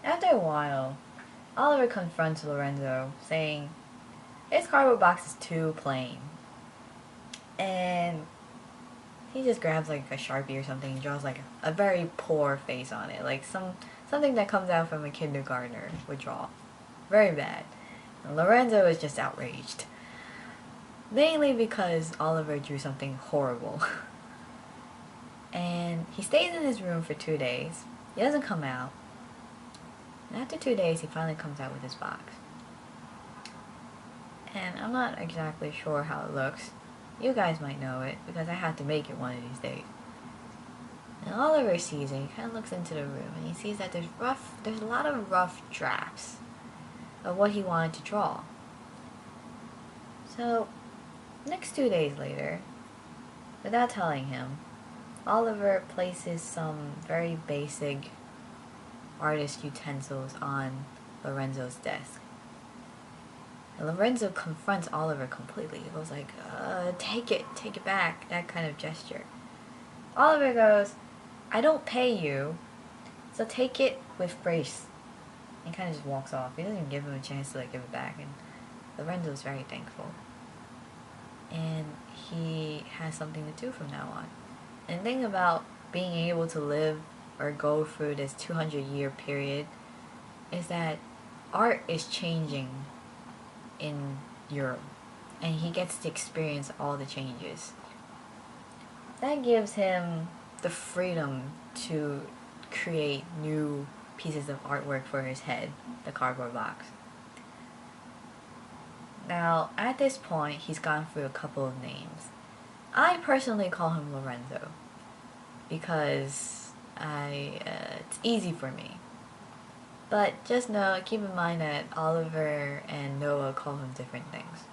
After a while, Oliver confronts Lorenzo, saying, "This cardboard box is too plain." And he just grabs like a Sharpie or something and draws like a very poor face on it. Like something that comes out from a kindergartner would draw. Very bad. And Lorenzo is just outraged. Mainly because Oliver drew something horrible. And he stays in his room for 2 days. He doesn't come out. And after 2 days, he finally comes out with his box. And I'm not exactly sure how it looks. You guys might know it, because I have to make it one of these days. And Oliver sees it, he kind of looks into the room, and he sees that there's a lot of rough drafts of what he wanted to draw. So, next 2 days later, without telling him, Oliver places some very basic artist utensils on Lorenzo's desk. And Lorenzo confronts Oliver completely. He goes like, take it back, that kind of gesture. Oliver goes, "I don't pay you, so take it with grace." And kind of just walks off. He doesn't even give him a chance to like give it back. And Lorenzo's very thankful. And he has something to do from now on. And the thing about being able to live or go through this 200-year period is that art is changing in Europe, and he gets to experience all the changes. That gives him the freedom to create new pieces of artwork for his head, the cardboard box. Now, at this point, he's gone through a couple of names. I personally call him Lorenzo because it's easy for me. But just keep in mind that Oliver and Noah call him different things.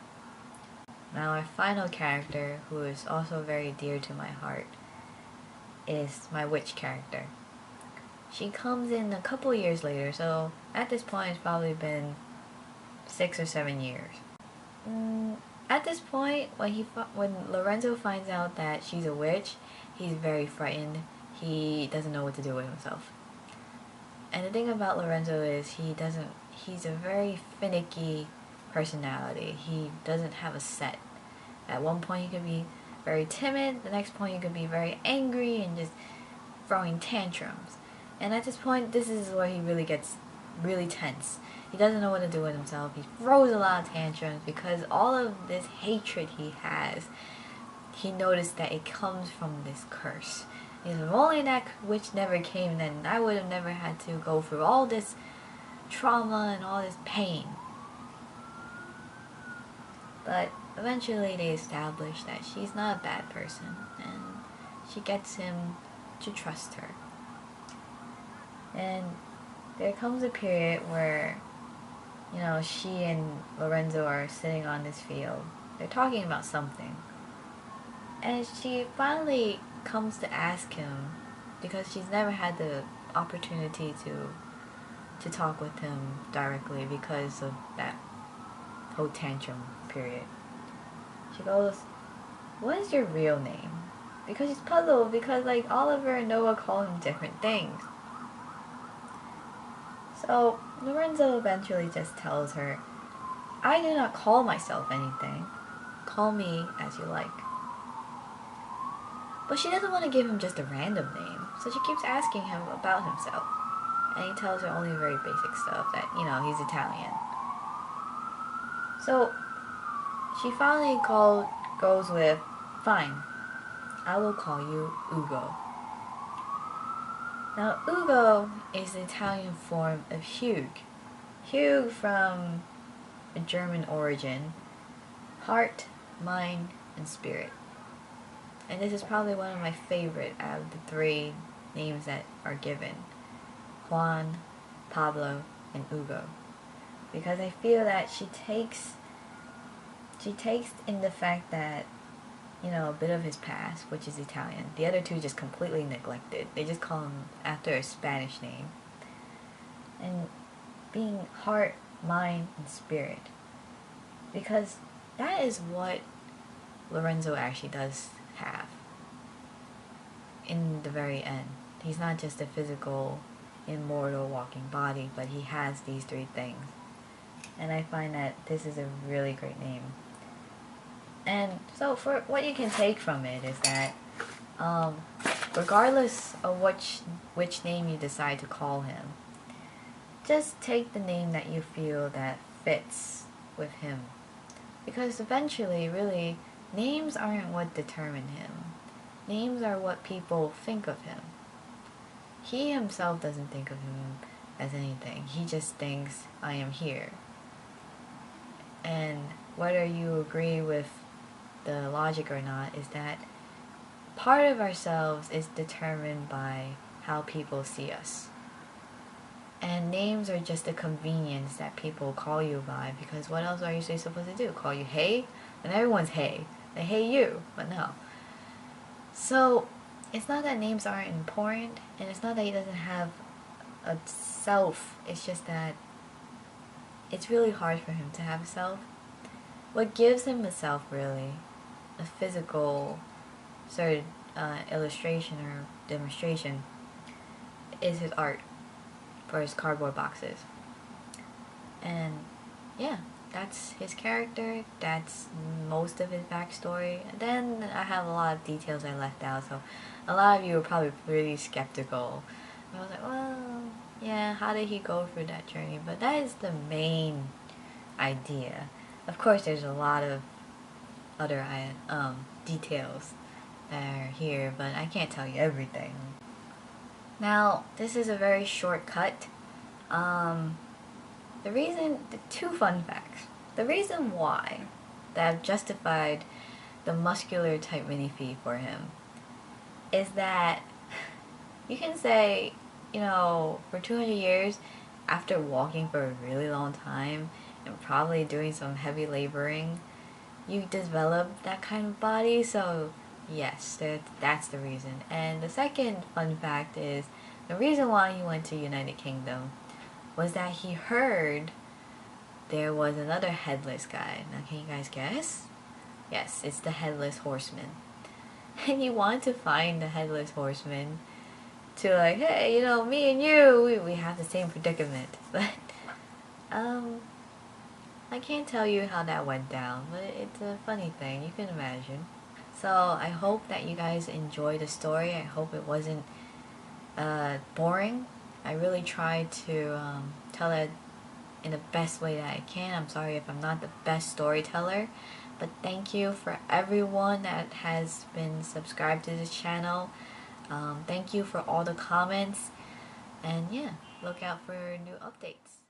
Now our final character, who is also very dear to my heart, is my witch character. She comes in a couple years later, so at this point it's probably been 6 or 7 years. At this point, when Lorenzo finds out that she's a witch, he's very frightened. He doesn't know what to do with himself. And the thing about Lorenzo is he's a very finicky personality. He doesn't have a set. At one point he could be very timid, the next point he could be very angry and just throwing tantrums. And at this point, this is where he really gets really tense. He doesn't know what to do with himself. He throws a lot of tantrums because all of this hatred he has, he noticed that it comes from this curse. If only that witch never came, then I would have never had to go through all this trauma and all this pain. But eventually they establish that she's not a bad person, and she gets him to trust her. And there comes a period where, she and Lorenzo are sitting on this field. They're talking about something. And she finally comes to ask him, because she's never had the opportunity to talk with him directly because of that whole tantrum period. She goes, "What is your real name?" Because she's puzzled, because like Oliver and Noah call him different things. So Lorenzo eventually just tells her, "I do not call myself anything. Call me as you like." But she doesn't want to give him just a random name, so she keeps asking him about himself. And he tells her only very basic stuff, that, he's Italian. So she finally goes with, "Fine, I will call you Ugo." Now, Ugo is the Italian form of Hugh. Hugh from a German origin, heart, mind, and spirit. And this is probably one of my favorite out of the 3 names that are given: Juan, Pablo, and Ugo. Because I feel that she takes in the fact that, a bit of his past, which is Italian. The other 2 just completely neglected. They just call him after a Spanish name. And being heart, mind, and spirit. Because that is what Lorenzo actually does have in the very end. He's not just a physical immortal walking body, but he has these three things. And I find that this is a really great name. And so for what you can take from it is that regardless of which name you decide to call him, just take the name that you feel that fits with him. Because eventually, really, names aren't what determine him. Names are what people think of him. He himself doesn't think of him as anything. He just thinks, I am here. And whether you agree with the logic or not is that part of ourselves is determined by how people see us. And names are just a convenience that people call you by, because what else are you supposed to do? Call you hey? And everyone's hey. They hey you, but no. So it's not that names aren't important, and it's not that he doesn't have a self. It's just that it's really hard for him to have a self. What gives him a self, really, a physical sort of illustration or demonstration, is his art for his cardboard boxes. And yeah, that's his character, that's most of his backstory. And then I have a lot of details I left out, so a lot of you are probably pretty skeptical. I was like, well, yeah, how did he go through that journey? But that is the main idea. Of course, there's a lot of other details that are here, but I can't tell you everything. Now, this is a very short cut. The two fun facts. The reason why that I've justified the muscular type minifee for him is that you can say, for 200 years, after walking for a really long time and probably doing some heavy laboring, you develop that kind of body. So yes, that's the reason. And the second fun fact is the reason why he went to United Kingdom was that he heard there was another headless guy. Now can you guys guess? Yes, it's the Headless Horseman. And he wanted to find the Headless Horseman to like, hey, me and you, we have the same predicament. But I can't tell you how that went down, but it's a funny thing, you can imagine. So I hope that you guys enjoyed the story. I hope it wasn't boring. I really tried to tell it in the best way that I can. I'm sorry if I'm not the best storyteller, but thank you for everyone that has been subscribed to this channel. Thank you for all the comments, and yeah, look out for new updates.